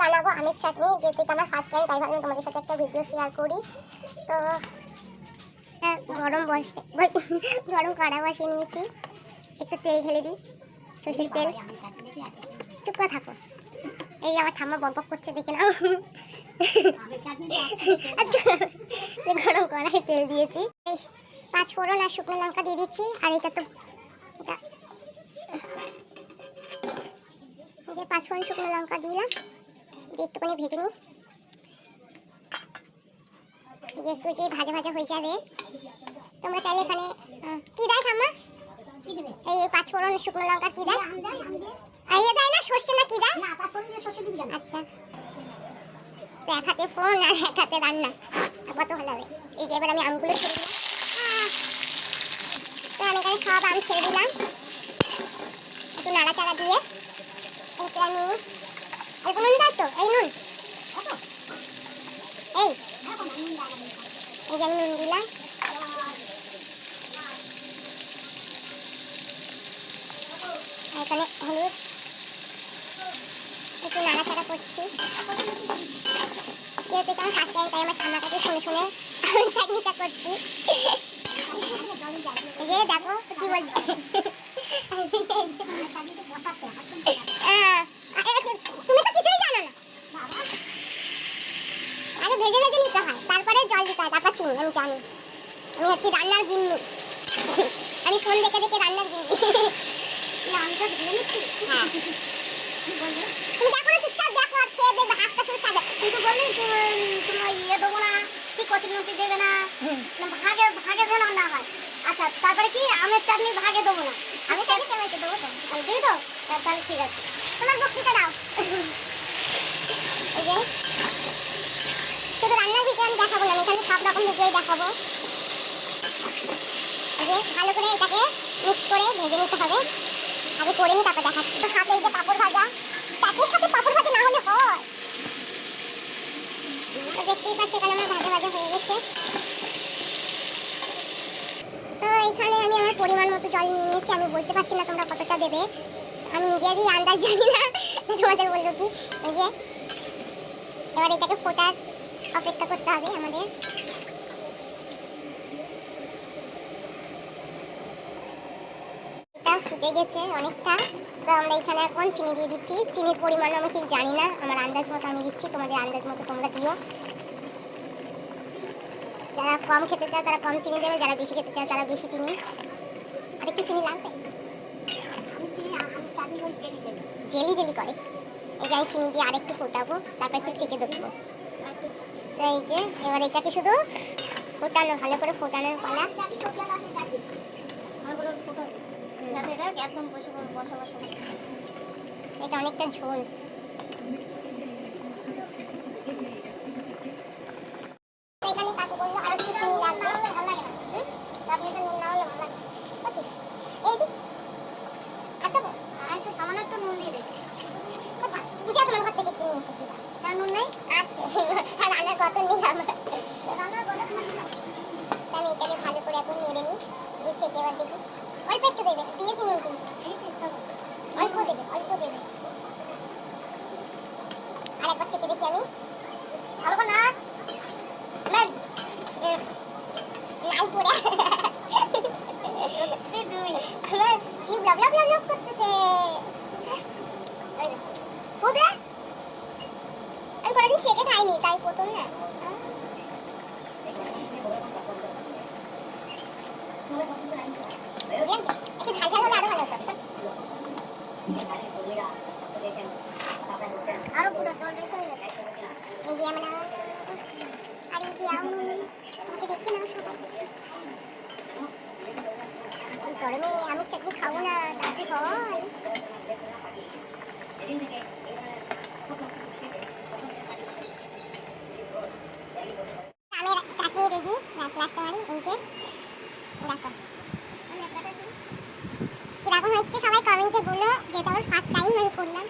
বানাবো আমের চাটনি, যেহেতু আমার ফার্স্ট টাইম, তাই ভাবলাম তোমাদের সাথে একটা ভিডিও শেয়ার করি। তো গরম কড়া বসিয়ে নিয়েছি, একটু তেল ঢেলে দিই, সরষের তেল। চুপ করে থাকো, এই আমার ঠাম্মা বক বক করছে, দেখে নাও। গরম কড়াই তেল দিয়েছি, এই 5 ফোড়ন আর শুকনো লঙ্কা দিয়ে দিচ্ছি। আর এটা তো এটা যে 5 ফোড়ন শুকনো লঙ্কা দিলাম, দিয়ে একটুখানি ভেজে নিই। একটু যে ভাজা ভাজা হয়ে যাবে, তোমরা চাইলে এখানে কি দেয় ঠাম্মা, এই 5 ফোড়ন শুকনো লঙ্কা কি দেয়, ইয়ে দেয় না, সর্ষে না কি দেয়? আচ্ছা, তো এক হাতে ফোন আর এক হাতে রান্না, কত ভালো হবে। এই যে এবার আমি আমগুলো ছেড়ে দিলাম। তো আমি এখানে সব আম ছেড়ে দিলাম, একটু নাড়াচাড়া দিয়ে এতে আমি অল্প নুন দেয় তো, এই নুন, এই যে আমি নুন দিলাম। এখানে হলুদ, একটু নাড়াচাড়া করছি। যেহেতু এটা আমার ফার্স্ট টাইম, তাই আমার ঠান্ডার কাছে শুনে শুনে চাটনিটা করছি। যে দেখো কি বলছি, তুমি তো কিছুই জানো না। আগে ভেজে ভেজে নিতে হয়, তারপরে জল দিতে হয়, তারপর চিনি। আমি জানি, আমি হচ্ছি রান্নার গিন্নি। আমি ফোন দেখে দেখে রান্নার গিন্নি। হ্যাঁ, তুমি দেখো না, চুপচাপ দেখো আর খেয়ে দেখবে, হাতটা শুধু খাবে। কিন্তু বললি তোমার ইয়ে দেবো না, কি কচুরমুচি দেবে না, ভাগে ভাগে যেন না হয়। আচ্ছা, তারপরে কি আমের চাটনি ভাগে দেবো না, আমি চাটনি কেমাইতে দেবো তো, আমি দিবি তো, তাহলে ঠিক আছে। তোমার বক্তৃতা দাও। এই যে শুধু রান্নার ভিডিও আমি দেখাবো না, এখানে সব রকম ভিডিওই দেখাবো। এই যে ভালো করে এটাকে মিক্স করে ভেজে নিতে হবে, আগে করে নিই, তারপর দেখাচ্ছি। তো সাথে এই যে পাঁপড় ভাজা, চাটনির সাথে পাঁপড় ভাজা না হলে হয়। তো দেখতেই পাচ্ছি এখানে আমার ভাজা ভাজা হয়ে গেছে। তো এখানে আমি আমার পরিমাণ মতো জল নিয়ে নিয়েছি। আমি বলতে পারছি না তোমরা কতটা দেবে, আমি নিজেরই আন্দাজ জানি না, তোমাদের বললো কি। এই যে এবার এটাকে ফোটার অপেক্ষা করতে হবে আমাদের। এটা ফুটে গেছে অনেকটা, তো আমরা এখানে এখন চিনি দিয়ে দিচ্ছি। চিনির পরিমাণ আমি ঠিক জানি না, আমার আন্দাজ মতো আমি দিচ্ছি, তোমাদের আন্দাজ মতো তোমরা দিও। যারা কম খেতে চাও তারা কম চিনি দেবে, যারা বেশি খেতে চাও তারা বেশি চিনি। আর একটু চিনি লাগবে, জেলি জেলি করে। এই যে আমি চিনি দিয়ে আরেকটু ফোটাবো, তারপর একটু চেকে দেখবো। তো এই যে এবার এটাকে শুধু ফোটানো, ভালো করে ফোটানোর পালা। এটা অনেকটা ঝোল। এখানে কাকু বললো আর একটু চিনি লাগবে, ভালো লাগে না, আপনি তো নুন না হলে ভালো লাগে। এই দিক একটু সামান্য একটু নুন দিয়ে দেবে। বুঝে তোমার ঘর থেকে কিনে এসেছি, তার নুন নেই। আচ্ছা, রান্নার কত নেই আমার, আমি এটাকে ভালো করে এখন নেড়ে নিই। দিয়ে থেকে এবার দেখি, অল্প একটু দেবে, দিয়েছি নুন, কিন্তু অল্প দেবে, অল্প দেবে। আর একবার থেকে দেখি আমি, ভালো না নাই পড়ে, আমার জিভ লব লব লব লব করতেছে। আমি কোনোদিন চেকে খাইনি, তাই প্রথম না। একটু ঝাল ঝাল হলে আরো ভালো হতো। আরো পুরো জল বেশি হয়ে যাবে। এই যে আমরা আর এই যে আমি আমাকে দেখি না সবাই, এই গরমে আমি চাটনি খাবো না, তাতে হয়। আমের চাটনি রেডি, গ্লাসটা মারি। এই যে দেখো কিরকম হচ্ছে, সবাই কমেন্টে বলো, যেটা আমার ফার্স্ট টাইম আমি করলাম।